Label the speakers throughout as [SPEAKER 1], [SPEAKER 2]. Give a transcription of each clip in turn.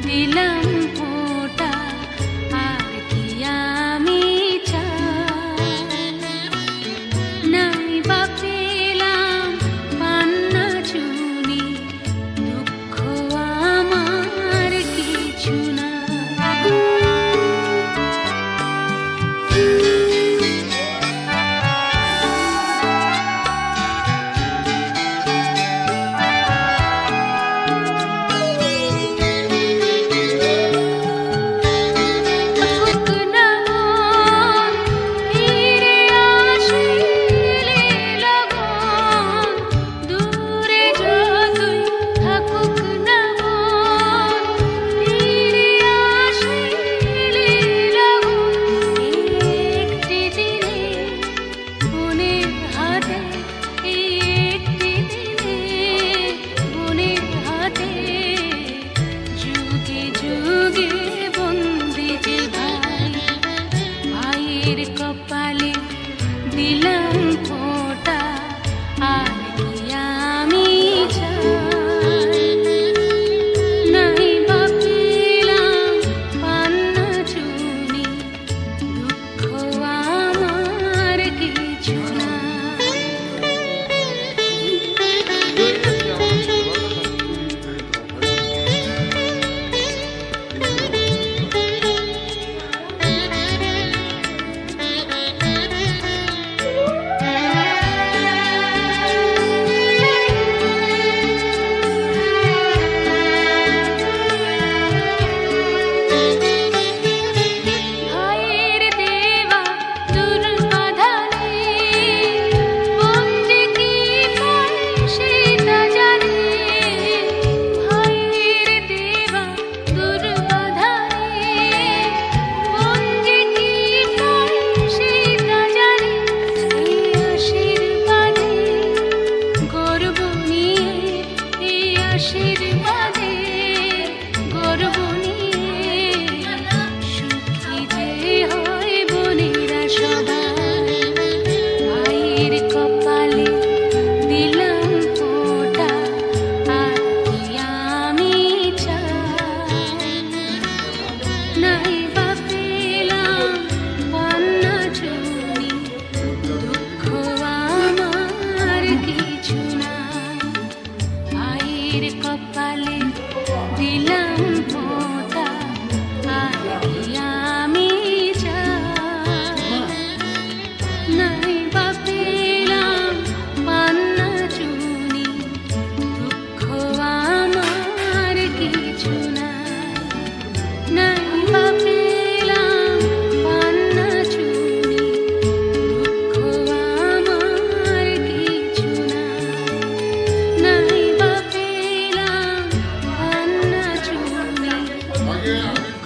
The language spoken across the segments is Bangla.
[SPEAKER 1] দিলাম ফোঁটা, আর কি আমি চাই? নাই বা পেলাম পান্না চুনি, দুঃখ আমার কিছু না। কপালে দিলাম ফোঁটা, আর কি আমি চাই? নাই বা পেলাম পান্না চুনি, দুঃখ আমার কিছু না। আশীর্বাদে গর্ব নিয়ে সুখী যে হয় বোনেরা সবাই। ভাইয়ের কপালে দিলাম ফোঁটা, আর কি আমি চাই? নাই বা পেলাম পান্না চুনি, দুঃখ আমার কিছু না। ভাইয়ের কপালে দিলাম ফোঁটা, আর কি আমি চাই? নাই বা পেলাম পান্না চুনি, দুঃখ আমার কিছু না। নাই বা পেলাম পান্না চুনি, দুঃখ আমার কিছু না। নাই বা পেলাম পান্না চুনি, দুঃখ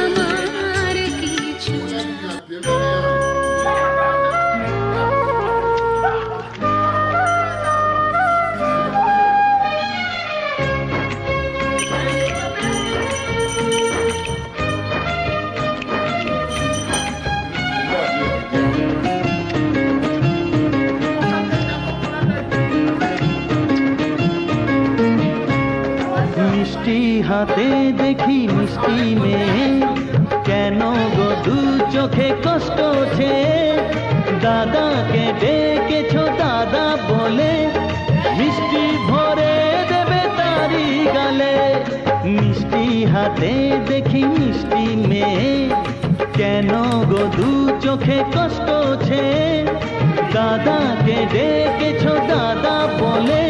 [SPEAKER 1] আমার কিছু না।
[SPEAKER 2] মিষ্টি হাতে দেখি মিষ্টি মেয়ে, কেন গো দু চোখে কষ্ট ছে? দাদাকে ডেকেছো দাদা বলে, মিষ্টি ভরে দেবে তারি গালে। মিষ্টি হাতে দেখি মিষ্টি মেয়ে, কেন গো দু চোখে কষ্ট ছে? দাদাকে ডেকেছো দাদা বলে,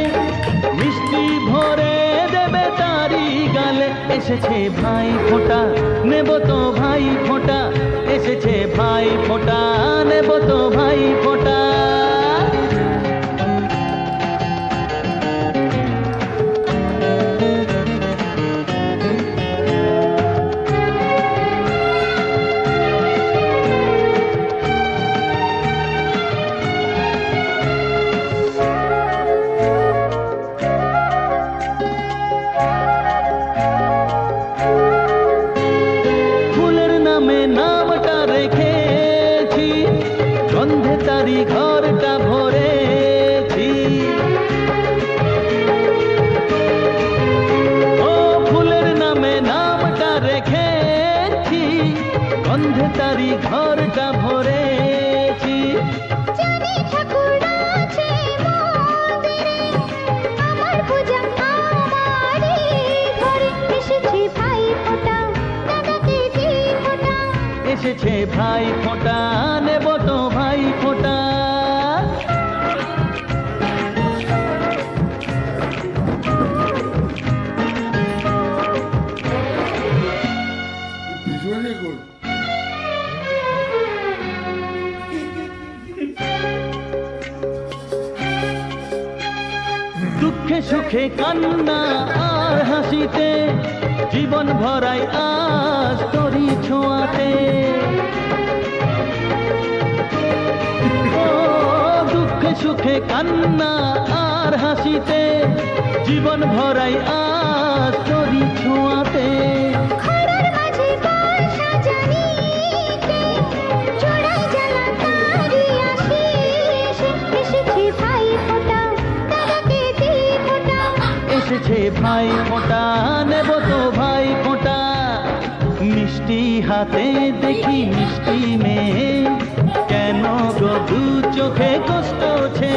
[SPEAKER 2] মিষ্টি ভরে দেবে তারি গালে। এসেছে ভাই ফোঁটা, নেব তো ভাই ফোঁটা, এসেছে ভাই ফোঁটা, নেব তো ভাই ফোঁটা। নামটা রেখেছি, গন্ধে তারি ঘরটা ভরেছি। ও ফুলের নামে নাম রেখেছি, গন্ধে তারি ঘরটা ভরেছি।
[SPEAKER 3] জানি ঠাকুর আছে মন্দিরে, আমার পূজা আমারই ঘরে। এসেছে ভাই ফোঁটা, দাদাকে দিই ফোঁটা।
[SPEAKER 2] এসেছে ভাই ফোঁটা, নেব তো ভাই ফোঁটা। দুঃখে সুখে কান্না আর হাসিতে, জীবন ভরাই আজ তোরি ছোঁয়াতে। ও দুঃখে সুখে কান্না আর হাসিতে, জীবন ভরাই আজ তোরি ছোঁয়াতে।
[SPEAKER 3] খড়ের মাঝে বর্ষা জানিতে, চোরাই জ্বালা তারি আশিসে। এসেছে ভাই ফোঁটা, দাদাকে দিই ফোঁটা।
[SPEAKER 2] এসেছে ভাই ফোঁটা, নেব তো ভাই ফোঁটা। মিষ্টি হাতে দেখি মিষ্টি মেয়ে, কেন গো দু চোখে কষ্টছে।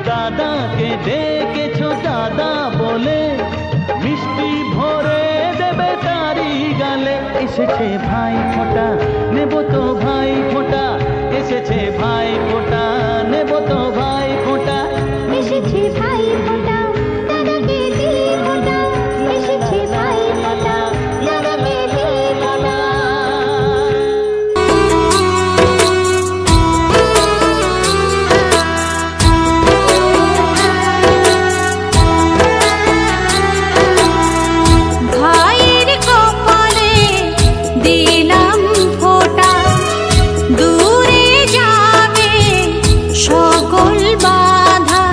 [SPEAKER 2] দাদাকে ডেকেছো দাদা বলে, মিষ্টি ভরে দেবে তারি গালে। এসেছে ভাই ফোঁটা, নেব তো ভাই ফোঁটা। এসেছে ভাই ফোঁটা, নেব তো ভাই ফোঁটা।
[SPEAKER 3] এসেছে ভাই ফোঁটা, দাদাকে দিই ফোঁটা। এসেছে ভাই ফোঁটা, দাদাকে দিই ফোঁটা।
[SPEAKER 1] ভাইয়ের কপালে দিলাম ফোঁটা, দূরে যাবে সকল বাধা।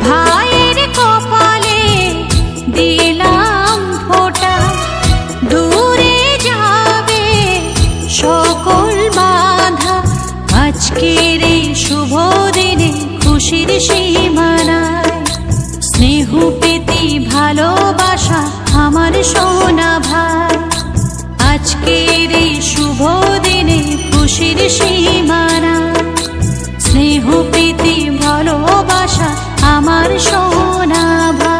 [SPEAKER 1] ভাইয়ের কপালে দিলাম ফোঁটা, দূরে যাবে সকল বাধা। আজকের এই শুভ দিনে খুশির সীমানায়, স্নেহ প্রীতি ভালোবাসা আমার সোনা ভাই। আজকের এই শুভ দিনে খুশির সীমানায়, স্নেহ প্রীতি ভালোবাসা আমার সোনা ভাই।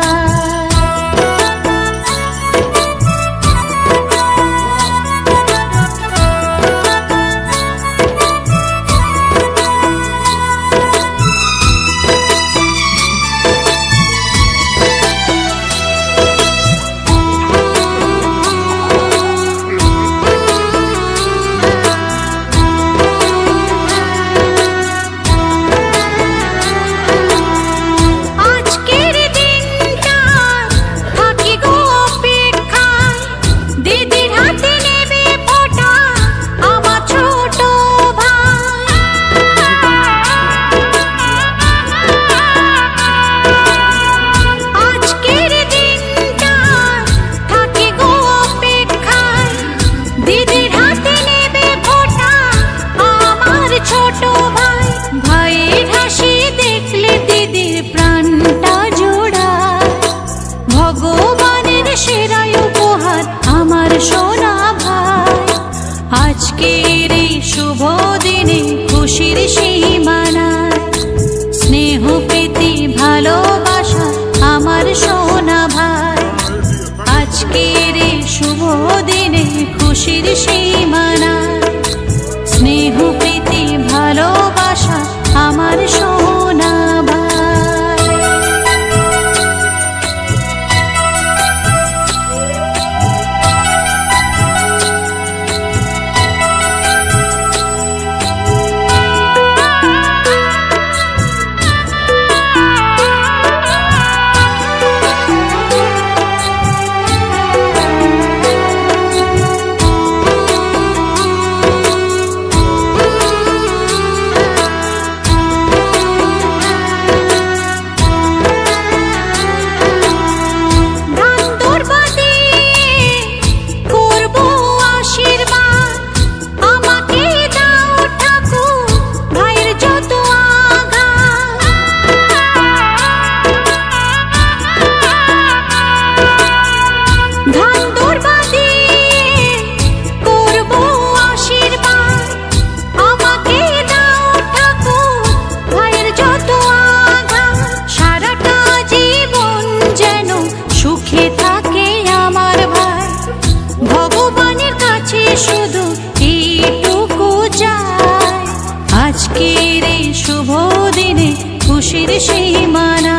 [SPEAKER 1] খুশির সীমানা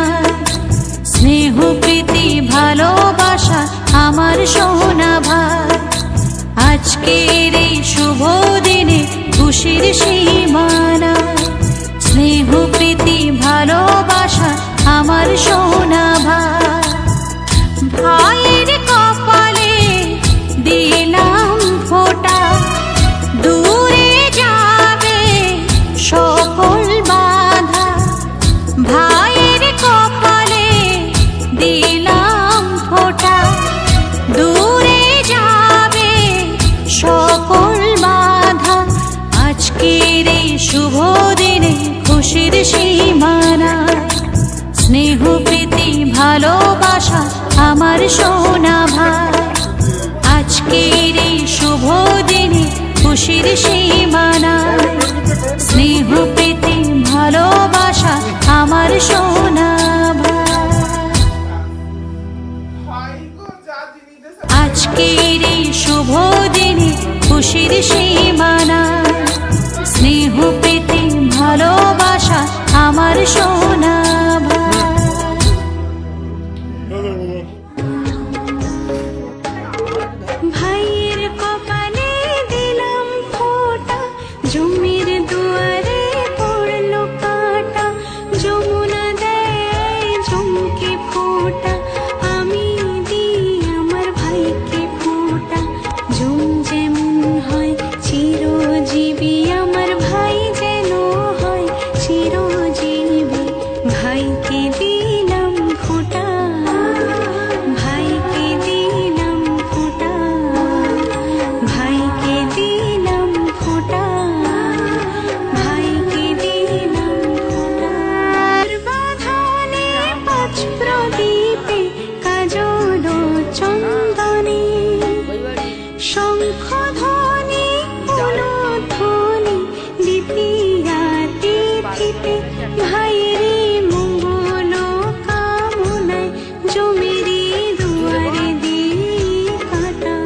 [SPEAKER 1] স্নেহ প্রীতি ভালোবাসা আমার সোনা ভাই আজকের এই শুভ দিনে খুশির সীমানা স্নেহ প্রীতি ভালোবাসা আমার সোনা ভাই ভাইয়ের কপালে দিলাম ফোঁটা দূরে যাবে সকল বাধা ভাইয়ের কপালে দিলাম ফোঁটা দূরে যাবে সকল বাধা আজকের এই শুভ দিনে খুশির সীমানা স্নেহ প্রীতি ভালোবাসা আমার সোনা ভাই আজকের এই শুভ দিনে খুশির সীমানা স্নেহ প্রীতি ভালোবাসা আমার সোনা ভাই আজকের এই শুভ দিনে খুশির সীমানা স্নেহ প্রীতি ভালোবাসা আমার সোনা ভাই
[SPEAKER 3] ভাইয়ের কপালে দিলাম ফোঁটা জমির দুয়ারে পড়লো কাঁটা যমুনা দেয় জমকে ফোঁটা আমি দিই আমার ভাইকে ফোঁটা জম যেমন হয় চিরজীবী আমার ভাই যেন হয় চিরজীবী ভাইকে দিলাম ফোঁটা ভাইকে দিলাম ফোঁটা ভাইকে দিলাম ফোঁটা ভাইকে দিলাম ফোঁটা বাঁধনে পাঁচ প্রদীপে কাজল চন্দনে শঙ্খ ধ্বনি উলুধ্বনি দ্বিতীয়াতে থিতে ভাইয়েরে মঙ্গল কামনায় জমিরে দুয়ারে দিই কাঁটা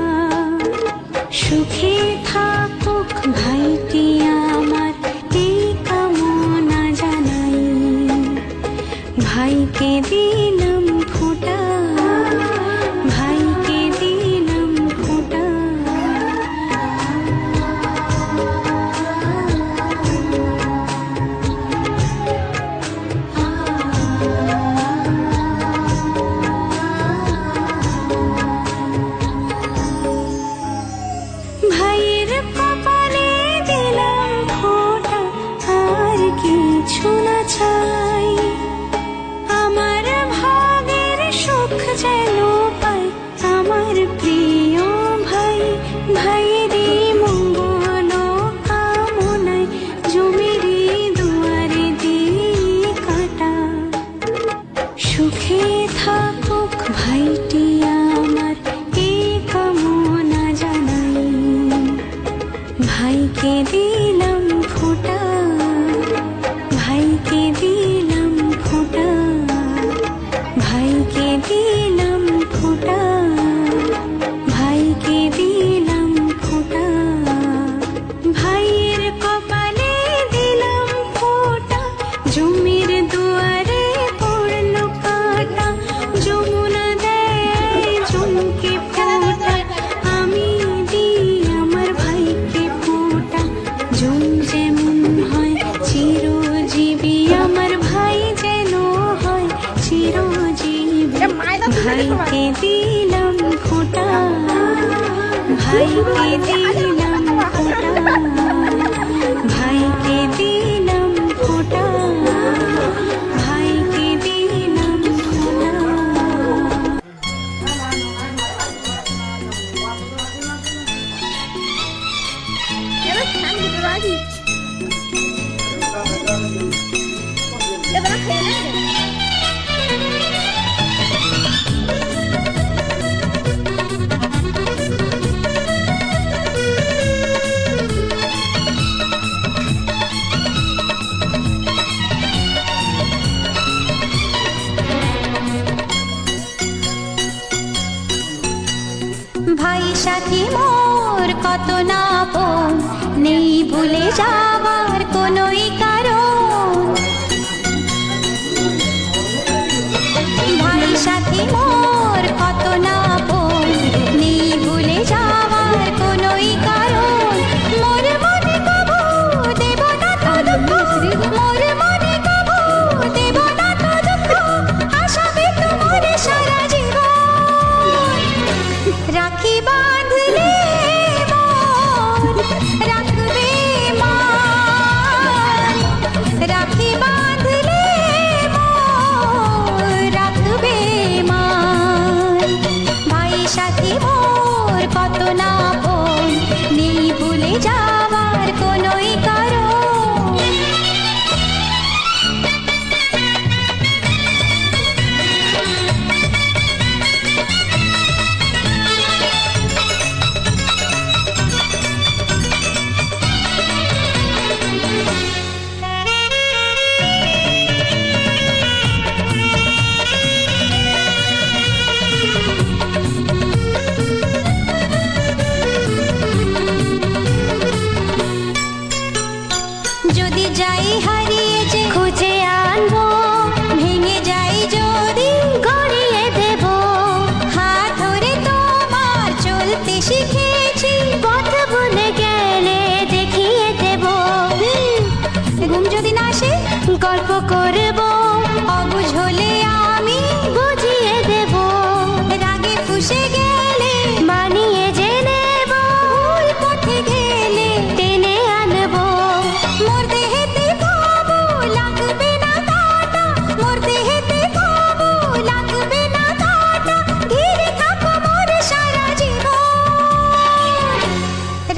[SPEAKER 3] সুখে থাকুক ভাইটি আমার এই কামনা জানাই ভাইকে দিলাম ফোঁটা ভাইকে দিলাম ফোঁটা ভাইয়ের কপালে দিলাম ফোঁটা আর কিছু না চাই আমার ভাগের সুখ যেন পাই আমার প্রিয় ভাই ভাইয়েরই মঙ্গল কামনায় জমিরে দুয়ারে দিই কাঁটা সুখে থাকুক ভাইটি আমার এই কামনা জানাই ভাইকে দিলাম ফোঁটা ভাইকে দিলাম ফোঁটা ভাইকে দিলাম ফোঁটা ভাইকে দিলাম ফোঁটা ভাইয়ের কপালে দিলাম ফোঁটা জমির দুয়ারে পড়লো কাঁটা যমুনা দেয় জমকে ফোঁটা আমি দিই আমার ভাইকে ফোঁটা জম যেমন হয় চিরজীবী আমার ভাই যেন হয় চিরজীবী ভাইকে দিলাম ফোঁটা ভাইকে দিলাম ফোঁটা ভাইকে দিলাম ফোঁটা ভাইকে দিলাম ফোঁটা
[SPEAKER 1] ভাই সাথী মোর কত না আপন নেই ভুলে যাওয়ার কোনোই কারণ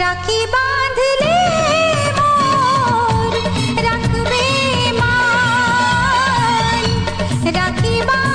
[SPEAKER 1] রাখি বাঁধলে মোর রাখবে মান, রাখি বাঁধলে